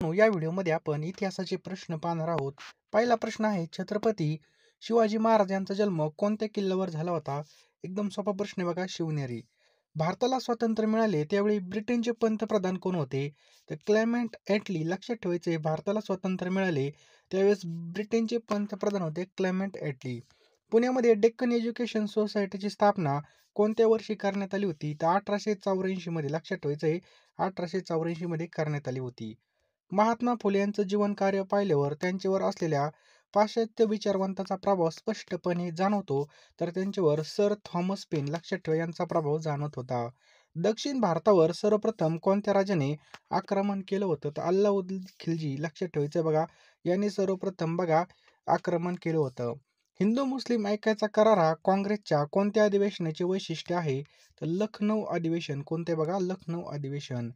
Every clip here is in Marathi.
मित्रांनो, या व्हिडिओमध्ये आपण इतिहासाचे प्रश्न पाहणार आहोत. पहिला प्रश्न आहे, छत्रपती शिवाजी महाराज यांचा जन्म कोणत्या किल्ल्यावर झाला होता? एकदम सोपा प्रश्न आहे बघा, शिवनेरी. भारताला स्वातंत्र्य मिळाले त्यावेळी ब्रिटनचे पंतप्रधान कोण होते? तर क्लेमेंट ॲटली. लक्षात ठेवायचे, भारताला स्वातंत्र्य मिळाले त्यावेळेस ब्रिटनचे पंतप्रधान होते क्लेमेंट ॲटली. पुण्यामध्ये डेक्कन एज्युकेशन सोसायटीची स्थापना कोणत्या वर्षी करण्यात आली होती? तर 1884 मध्ये. लक्षात ठेवायचं आहे, 1884 मध्ये करण्यात आली होती. महात्मा फुले यांचं जीवनकार्य पाहिल्यावर त्यांच्यावर असलेल्या पाश्चात्य विचारवंताचा प्रभाव स्पष्टपणे जाणवतो, तर त्यांच्यावर सर थॉमस पेन. लक्षात ठेवा, यांचा प्रभाव जाणवत होता. दक्षिण भारतावर सर्वप्रथम कोणत्या राजाने आक्रमण केलं होतं? तर अल्लाउद्दीन खिल्जी. लक्षात ठेवायचं बघा, यांनी सर्वप्रथम बघा आक्रमण केलं होतं. हिंदू मुस्लिम ऐक्याचा करार हा काँग्रेसच्या कोणत्या अधिवेशनाचे वैशिष्ट्य आहे? तर लखनौ अधिवेशन. कोणते बघा? लखनौ अधिवेशन.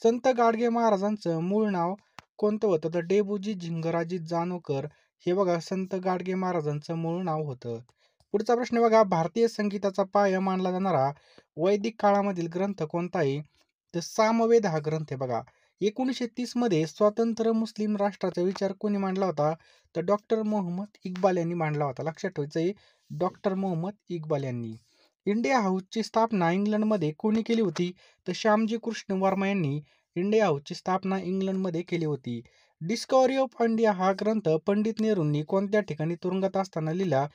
संत गाडगे महाराजांचं मूळ नाव कोणतं होतं? तर डेबूजी झिंगराजी जानोकर. हे बघा संत गाडगे महाराजांचं मूळ नाव होतं. पुढचा प्रश्न बघा, भारतीय संगीताचा पाया मानला जाणारा वैदिक काळामधील ग्रंथ कोणता आहे? तर सामवेद हा ग्रंथ आहे बघा. 1930 मध्ये स्वतंत्र मुस्लिम राष्ट्राचा विचार कोणी मांडला होता? तर डॉक्टर मोहम्मद इक्बाल यांनी मांडला होता. लक्षात ठेवायचं आहे, डॉक्टर मोहम्मद इक्बाल यांनी. इंडिया हाऊसची स्थापना इंग्लंडमध्ये कोणी केली होती? तर श्यामजी कृष्ण वर्मा यांनी इंडिया हाऊसची स्थापना इंग्लंडमध्ये केली होती. डिस्कव्हरी ऑफ इंडिया हा ग्रंथ पंडित नेहरूंनी कोणत्या ठिकाणी तुरुंगात असताना लिहिला?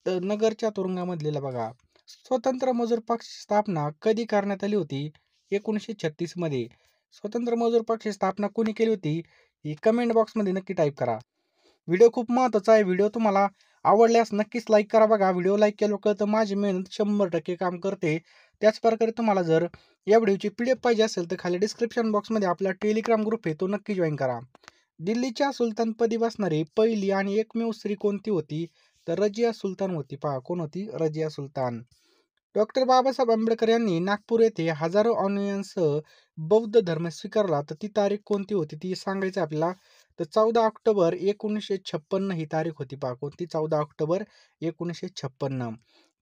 तर नगरच्या तुरुंगामध्ये लिहिला बघा. स्वतंत्र मजूर पक्षाची स्थापना कधी करण्यात आली होती? 1936 मध्ये. स्वतंत्र मजूर पक्षाची स्थापना कोणी केली होती? ही कमेंट बॉक्समध्ये नक्की टाईप करा. व्हिडिओ खूप महत्त्वाचा आहे. व्हिडिओ तुम्हाला आवडल्यास नक्कीच लाईक करा बघा. व्हिडिओ लाईक केलं तर माझी मेहनत 100% काम करते. त्याचप्रकारे तुम्हाला जर या व्हिडिओची PDF पाहिजे असेल तर खाली डिस्क्रिप्शन बॉक्समध्ये आपला टेलिग्राम ग्रुप आहे, तो नक्की जॉईन करा. दिल्लीच्या सुलतानपदी बसणारी पहिली आणि एकमेव स्त्री कोणती होती? तर रजिया सुलतान होती. पहा, कोण होती? रजिया सुलतान. डॉक्टर बाबासाहेब आंबेडकर यांनी नागपूर येथे हजारो अनुयायांसह बौद्ध धर्म स्वीकारला, तर ती तारीख कोणती होती? ती सांगायची आपल्याला. तर 14 ऑक्टोबर 1956 ही तारीख होती. पहा, कोणती? 14 ऑक्टोबर 1956.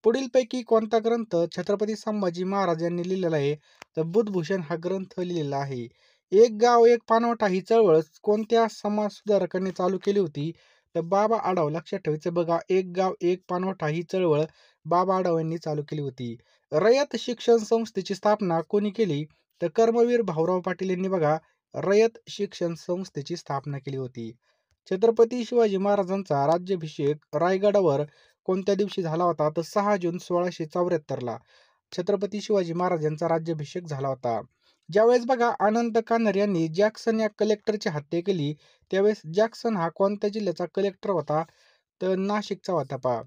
पुढीलपैकी कोणता ग्रंथ छत्रपती संभाजी महाराज यांनी लिहिलेला आहे? तर बुधभूषण हा ग्रंथ लिहिलेला आहे. एक गाव एक पाणवठा ही चळवळ कोणत्या समाज सुधारकांनी चालू केली होती? तर बाबा आढाव. लक्षात ठेवायचं बघा, एक गाव एक पाणवठा ही चळवळ बाबा आढाव यांनी चालू केली होती. रयत शिक्षण संस्थेची स्थापना कोणी केली? तर कर्मवीर भाऊराव पाटील यांनी बघा रयत शिक्षण संस्थेची स्थापना केली होती. छत्रपती शिवाजी महाराजांचा राज्याभिषेक रायगडावर कोणत्या दिवशी झाला होता? तर 6 जून 1674 छत्रपती शिवाजी महाराज यांचा राज्याभिषेक झाला होता. ज्यावेळेस बघा अनंत कान्हर यांनी जॅक्सन या कलेक्टरची हत्या केली, त्यावेळेस जॅक्सन हा कोणत्या जिल्ह्याचा कलेक्टर होता? तर नाशिकचा होता. पहा,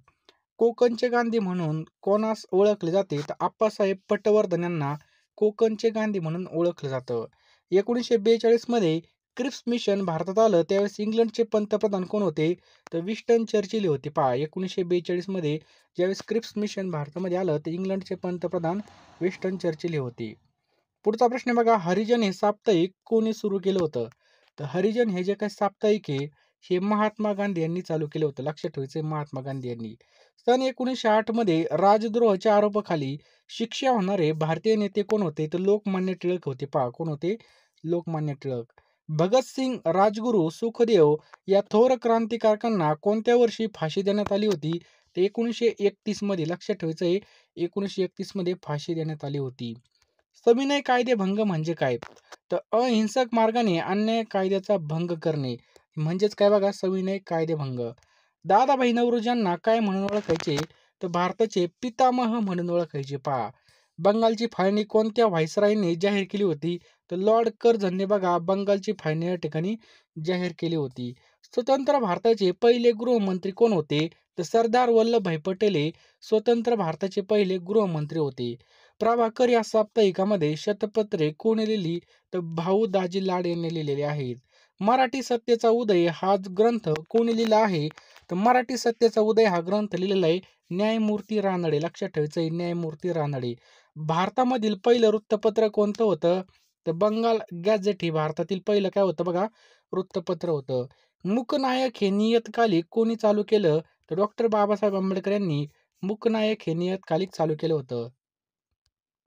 कोकणचे गांधी म्हणून कोणास ओळखले जाते? तर आप्पासाहेब पटवर्धन यांना कोकणचे गांधी म्हणून ओळखलं जातं. 1942 मध्ये क्रिप्स मिशन भारतात आलं त्यावेळेस इंग्लंडचे पंतप्रधान कोण होते? तर विस्टन चर्चिल होते. पहा, 1942 मध्ये ज्यावेळेस क्रिप्स मिशन भारतामध्ये आलं तर इंग्लंडचे पंतप्रधान विस्टन चर्चिल होते. पुढचा प्रश्न बघा, हरिजन हे साप्ताहिक कोणी सुरू केलं होतं? तर हरिजन हे जे काही साप्ताहिक आहे, हे महात्मा गांधी यांनी चालू केलं होतं. लक्षात ठेवायचं, महात्मा गांधी यांनी. सन 1908 मध्ये राजद्रोहाच्या आरोपाखाली शिक्षा होणारे भारतीय नेते कोण होते? तर लोकमान्य टिळक होते. पहा, कोण होते? लोकमान्य टिळक. भगतसिंग, राजगुरू, सुखदेव या थोर क्रांतिकारकांना कोणत्या वर्षी फाशी देण्यात आली होती? तर 1931 मध्ये. लक्षात ठेवायचं आहे, 1931 मध्ये फाशी देण्यात आली होती. सविनय कायदेभंग म्हणजे काय? तर अहिंसक मार्गाने अन्याय कायद्याचा भंग करणे म्हणजेच काय बघा, सविनय कायदेभंग. दादाभाई नौरोजी यांना काय म्हणून ओळखायचे? तर भारताचे पितामह म्हणून ओळखायचे. पहा, बंगालची फाळणी कोणत्या व्हाईसरायने जाहीर केली होती? तर लॉर्ड कर्झनने बघा बंगालची फाळणी या ठिकाणी जाहीर केली होती. स्वतंत्र भारताचे पहिले गृहमंत्री कोण होते? तर सरदार वल्लभभाई पटेल हे स्वतंत्र भारताचे पहिले गृहमंत्री होते. प्रभाकर या साप्ताहिकामध्ये शतपत्रे कोणी लिहिली? तर भाऊ दाजी लाड यांनी लिहिलेले आहेत. मराठी सत्तेचा उदय हा ग्रंथ कोणी लिहिला आहे? तर मराठी सत्तेचा उदय हा ग्रंथ लिहिलेला आहे न्यायमूर्ती रानडे. लक्षात ठेवायचं आहे, न्यायमूर्ती रानडे. भारतामधील पहिलं वृत्तपत्र कोणतं होतं? तर बंगाल गॅझेट हे भारतातील पहिलं काय होतं बघा, वृत्तपत्र होतं. मूकनायक हे नियतकालिक कोणी चालू केलं? तर डॉक्टर बाबासाहेब आंबेडकर यांनी मूकनायक हे नियतकालिक चालू केलं होतं.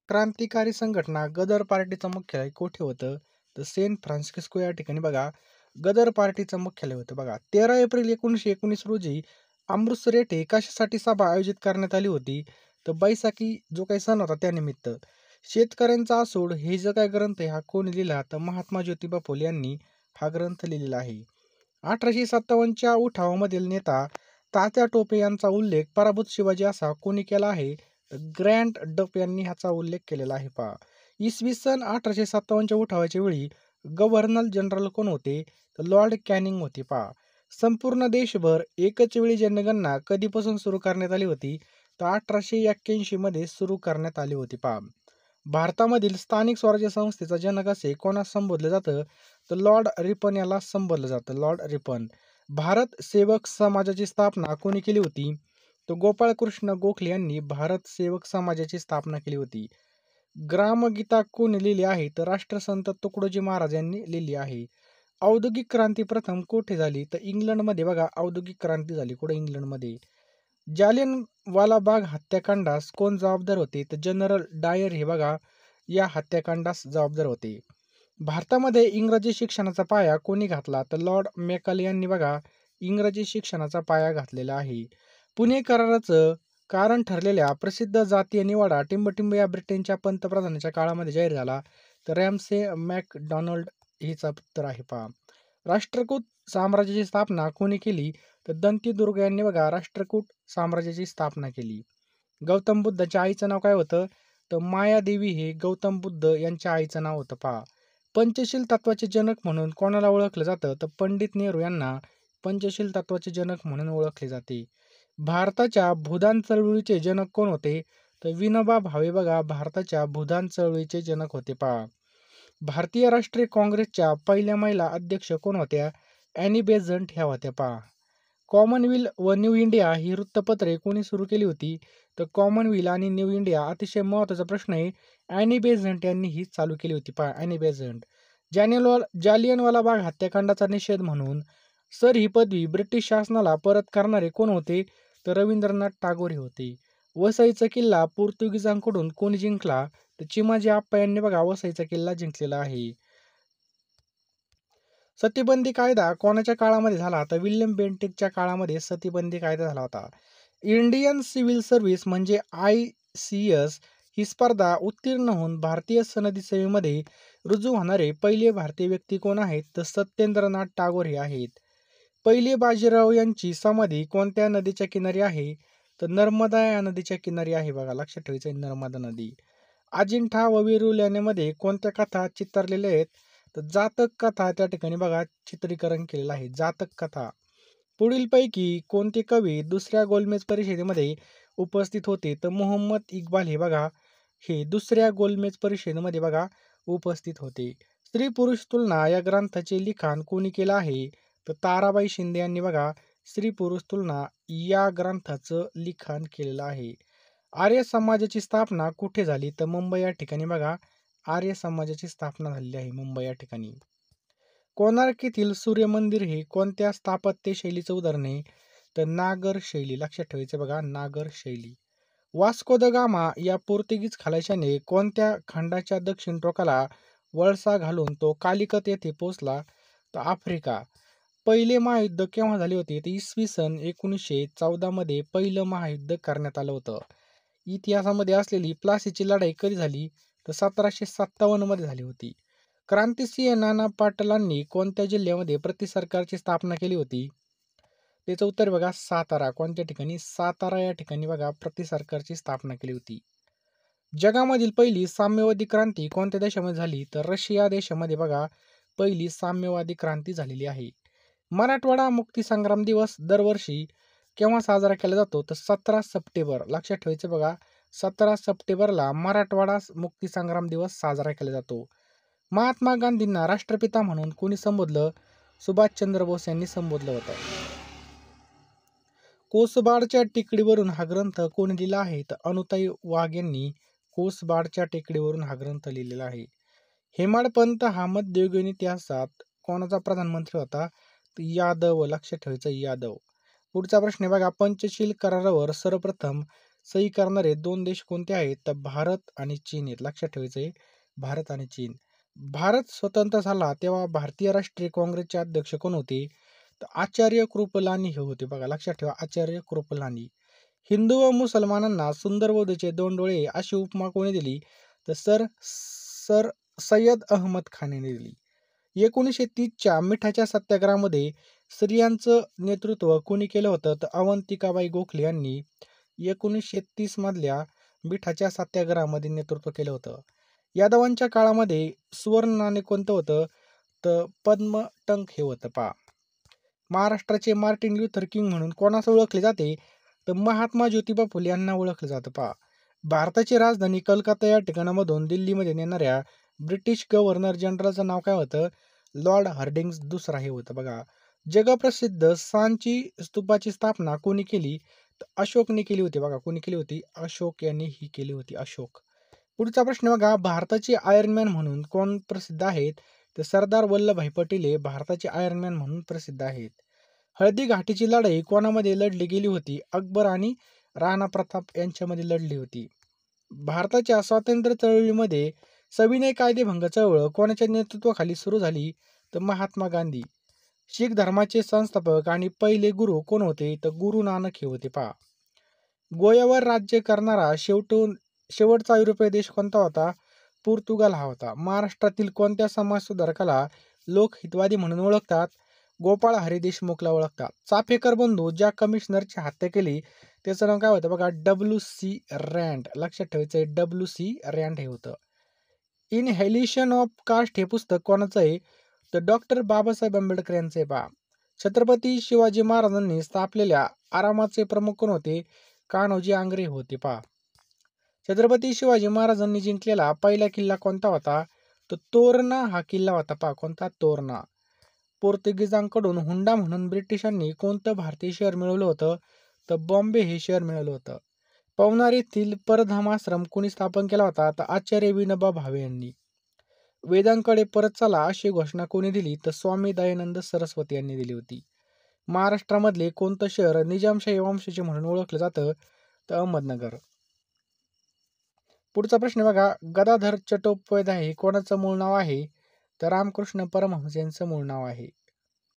क्रांतिकारी संघटना गदर पार्टीचं मुख्यालय कोठे होतं? तर सेंट फ्रान्सिस्को या ठिकाणी बघा गदर पार्टीचं मुख्यालय होतं बघा. 13 एप्रिल 1919 रोजी अमृतसर येथे कशासाठी सभा आयोजित करण्यात आली होती? तर बैसाखी जो काही सण होता त्यानिमित्त. शेतकऱ्यांचा आसूड हे जो काही ग्रंथ आहे हा कोणी लिहिला? तर महात्मा ज्योतिबा फुले यांनी हा ग्रंथ लिहिलेला आहे. 1857च्या उठावामधील नेता तात्या टोपे यांचा उल्लेख पराभूत शिवाजी असा कोणी केला आहे? तर ग्रँट डफ यांनी ह्याचा उल्लेख केलेला आहे पहा. इसवी सन 1857च्या उठावाच्या वेळी गव्हर्नर जनरल कोण होते? तर लॉर्ड कॅनिंग होते पहा. संपूर्ण देशभर एकच वेळी जनगणना कधीपासून सुरू करण्यात आली होती? तर 1881 मध्ये सुरू करण्यात आली होती पहा. भारतामधील स्थानिक स्वराज्य संस्थेचा जनक असे कोणास संबोधलं जातं? तर लॉर्ड रिपन याला संबोधलं जातं. Lord Ripon. भारत सेवक समाजाची स्थापना कोणी केली होती? तर गोपाळकृष्ण गोखले यांनी भारत सेवक समाजाची स्थापना केली होती. ग्रामगीता कोणी लिहिली आहे? तर राष्ट्रसंत तुकडोजी महाराज यांनी लिहिली आहे. औद्योगिक क्रांती प्रथम कुठे झाली? तर इंग्लंडमध्ये बघा औद्योगिक क्रांती झाली. कुठे? इंग्लंडमध्ये. जालियनवाला बाग हत्याकांडास कोण जबाबदार होते? तर जनरल डायर हे बघा या हत्याकांडास जबाबदार होते. भारतामध्ये इंग्रजी शिक्षणाचा पाया कोणी घातला? तर लॉर्ड मेकाले यांनी बघा इंग्रजी शिक्षणाचा पाया घातलेला आहे. पुणे कराराचं कारण ठरलेल्या प्रसिद्ध जातीय निवाडा टिंबटिंब या ब्रिटनच्या पंतप्रधानाच्या काळामध्ये जाहीर झाला. तर रॅमसे मॅकडॉनल्ड हिचा उत्तर आहे पहा. राष्ट्रकूट साम्राज्याची स्थापना कोणी केली? तर दंतीदुर्ग यांनी बघा राष्ट्रकूट साम्राज्याची स्थापना केली. गौतम बुद्धाच्या आईचं नाव काय होतं? तर मायादेवी हे गौतम बुद्ध यांच्या आईचं नाव होतं पहा. पंचशील तत्वाचे जनक म्हणून कोणाला ओळखलं जातं? तर पंडित नेहरू यांना पंचशील तत्वाचे जनक म्हणून ओळखले जाते. भारताच्या भूदान चळवळीचे जनक कोण होते? तर विनोबा भावे बघा भारताच्या भूदान चळवळीचे जनक होते पहा. भारतीय राष्ट्रीय काँग्रेसच्या पहिल्या महिला अध्यक्ष कोण होत्या? ॲनी बेझंट ह्या होत्या पहा. कॉमनवेल्थ व न्यू इंडिया ही वृत्तपत्रे कोणी सुरू केली होती? तर कॉमनवेल्थ आणि न्यू इंडिया अतिशय महत्त्वाचा प्रश्न आहे. ॲनी बेझंट यांनी ही चालू केली होती पहा. Annie Besant. जालियनवाला बाग हत्याकांडाचा निषेध म्हणून सर ही पदवी ब्रिटिश शासनाला परत करणारे कोण होते? तर रवींद्रनाथ टागोर हे होते. वसईचा किल्ला पोर्तुगीजांकडून कोणी जिंकला? तर चिमाजी आप्पा यांनी बघा वसईचा किल्ला जिंकलेला आहे. सतीबंदी कायदा कोणाच्या काळामध्ये झाला? तर विल्यम बेंटिकच्या काळामध्ये सतीबंदी कायदा झाला होता. इंडियन सिव्हिल सर्व्हिस म्हणजे ICS ही स्पर्धा उत्तीर्ण होऊन भारतीय सनदी सेवेमध्ये रुजू होणारे पहिले भारतीय व्यक्ती कोण आहेत? तर सत्येंद्रनाथ टागोर हे आहेत. पहिले बाजीराव यांची समाधी कोणत्या नदीच्या किनारी आहे? तर नर्मदा या नदीच्या किनारी आहे बघा. लक्षात ठेवायचं आहे नर्मदा नदी. अजिंठा व वेरूळ लेण्यामध्ये कोणत्या कथा चितारलेल्या आहेत? तर जातक कथा त्या ठिकाणी बघा चित्रीकरण केलेलं आहे. जातक कथा. पुढीलपैकी कोणते कवी दुसऱ्या गोलमेज परिषदेमध्ये उपस्थित होते? तर मोहम्मद इक्बाल हे बघा हे दुसऱ्या गोलमेज परिषदेमध्ये बघा उपस्थित होते. स्त्री पुरुष तुलना या ग्रंथाचे लिखाण कोणी केलं आहे? तर ताराबाई शिंदे यांनी बघा स्त्री पुरुष तुलना या ग्रंथाचं लिखाण केलेलं आहे. आर्य समाजाची स्थापना कुठे झाली? तर मुंबई या ठिकाणी बघा आर्य समाजाची स्थापना झालेली आहे मुंबई या ठिकाणी. कोणार्क येथील सूर्य मंदिर हे कोणत्या स्थापत्य शैलीचं उदाहरण आहे? तर नागर शैली. लक्षात ठेवायचं बघा नागर शैली. वास्को द गामा या पोर्तुगीज खलाशाने कोणत्या खंडाच्या दक्षिण टोकाला वळसा घालून तो कालिकत येथे पोहोचला? तर आफ्रिका. पहिले महायुद्ध केव्हा झाले होते? तर इसवी सन 1914 मध्ये पहिलं महायुद्ध करण्यात आलं होतं. इतिहासामध्ये असलेली प्लासीची लढाई कधी झाली? तर 1757 मध्ये झाली होती. क्रांतिसिंह नाना पाटलांनी कोणत्या जिल्ह्यामध्ये प्रतिसरकारची स्थापना केली होती? त्याचं उत्तर बघा सातारा. कोणत्या ठिकाणी? सातारा या ठिकाणी बघा प्रतिसरकारची स्थापना केली होती. जगामधील पहिली साम्यवादी क्रांती कोणत्या देशामध्ये झाली? तर रशिया देशामध्ये बघा पहिली साम्यवादी क्रांती झालेली आहे. मराठवाडा मुक्तीसंग्राम दिवस दरवर्षी केव्हा साजरा केला जातो? तर 17 सप्टेंबर. लक्षात ठेवायचं बघा 17 सप्टेंबरला मराठवाडा मुक्तीसंग्राम दिवस साजरा केला जातो. महात्मा गांधींना राष्ट्रपिता म्हणून कोणी संबोधलं? सुभाषचंद्र बोस यांनी संबोधलं होतं. कोसबाडच्या टेकडीवरून हा ग्रंथ कोणी लिहिला आहे? तर अनुताई वाघ यांनी कोसबाडच्या टेकडीवरून हा ग्रंथ लिहिलेला आहे. हेमाडपंत हा मध्ययुगीन इतिहासात कोणाचा प्रधानमंत्री होता? तर यादव. लक्षात ठेवायचं यादव. पुढचा प्रश्न आहे बघा पंचशील करारावर सर्वप्रथम सही करणारे दोन देश कोणते आहेत? तर भारत आणि चीन आहेत. लक्षात ठेवायचं आहे भारत आणि चीन. भारत स्वतंत्र झाला तेव्हा भारतीय राष्ट्रीय काँग्रेसचे अध्यक्ष कोण होते? तर आचार्य कृपलानी हे होते बघा, लक्षात ठेवा आचार्य कृपलानी. हिंदू व मुसलमानांना सुंदर वधूचे 2 डोळे अशी उपमा कोणी दिली? तर सर सर सय्यद अहमद खान यांनी दिली. 1930च्या मिठाच्या सत्याग्रहामध्ये स्त्रियांचं नेतृत्व कोणी केलं होतं? तर अवंतिकाबाई गोखले यांनी 1930 मधल्या मिठाच्या सत्याग्रहामध्ये नेतृत्व केलं होतं. यादवांच्या काळामध्ये सुवर्ण नाणे कोणतं होतं? तर पद्मटंक हे होतं पहा. महाराष्ट्राचे मार्टिन ल्युथर किंग म्हणून कोणास ओळखले जाते? तर महात्मा ज्योतिबा फुले यांना ओळखलं जातं पहा. भारताची राजधानी कलकत्ता या ठिकाणामधून दिल्लीमध्ये नेणाऱ्या ब्रिटिश गव्हर्नर जनरलचं नाव काय होतं? लॉर्ड हार्डिंग्ज दुसरा हे होतं बघा. जगप्रसिद्ध सांची स्तूपाची स्थापना कोणी केली? तर अशोकने केली होती बघा. कोणी केली होती? अशोक यांनी ही केली होती. अशोक. पुढचा प्रश्न बघा, भारताचे आयर्न मॅन म्हणून कोण प्रसिद्ध आहेत? तर सरदार वल्लभभाई पटेल हे भारताचे आयर्न मॅन म्हणून प्रसिद्ध आहेत. हळदी घाटीची लढाई कोणामध्ये लढली गेली होती? अकबर आणि राणा प्रताप यांच्यामध्ये लढली होती. भारताच्या स्वातंत्र्य चळवळीमध्ये सविनय कायदेभंग चळवळ कोणाच्या नेतृत्वाखाली सुरू झाली? तर महात्मा गांधी. शीख धर्माचे संस्थापक आणि पहिले गुरु कोण होते? तर गुरु नानक हे होते पहा. गोव्यावर राज्य करणारा शेवटचा युरोपीय देश कोणता होता? पोर्तुगाल हा होता. महाराष्ट्रातील कोणत्या समाजसुधारकाला लोकहितवादी म्हणून ओळखतात? गोपाळ हरी देशमुखला ओळखतात. चाफेकर बंधू ज्या कमिशनरची हत्या केली त्याचं नाव काय होतं बघा? WC रँड. लक्षात ठेवायचं आहे, WC रँड हे होतं. इनहेलिशन ऑफ कास्ट हे पुस्तक कोणाचं आहे? तर डॉक्टर बाबासाहेब आंबेडकर यांचे पहा. छत्रपती शिवाजी महाराजांनी स्थापलेल्या आरामाचे प्रमुख कोण होते? कान्होजी आंग्रे होते पहा. छत्रपती शिवाजी महाराजांनी जिंकलेला पहिला किल्ला कोणता होता? तर तोरणा हा किल्ला होता पहा. कोणता? तोरणा. पोर्तुगीजांकडून हुंडा म्हणून ब्रिटिशांनी कोणतं भारतीय शहर मिळवलं होतं? तर बॉम्बे हे शहर मिळवलं होतं. पवनार येथील परधामाश्रम कोणी स्थापन केला होता? तर आचार्य विनोबा भावे यांनी. वेदांकडे परत चला अशी घोषणा कोणी दिली? तर स्वामी दयानंद सरस्वती यांनी दिली होती. महाराष्ट्रामधले कोणतं शहर निजामशाही वंशाचे म्हणून ओळखलं जातं? तर अहमदनगर. पुढचा प्रश्न बघा, गदाधर चट्टोपाध्याय हे कोणाचं मूळ नाव आहे? तर रामकृष्ण परमहंस यांचं मूळ नाव आहे.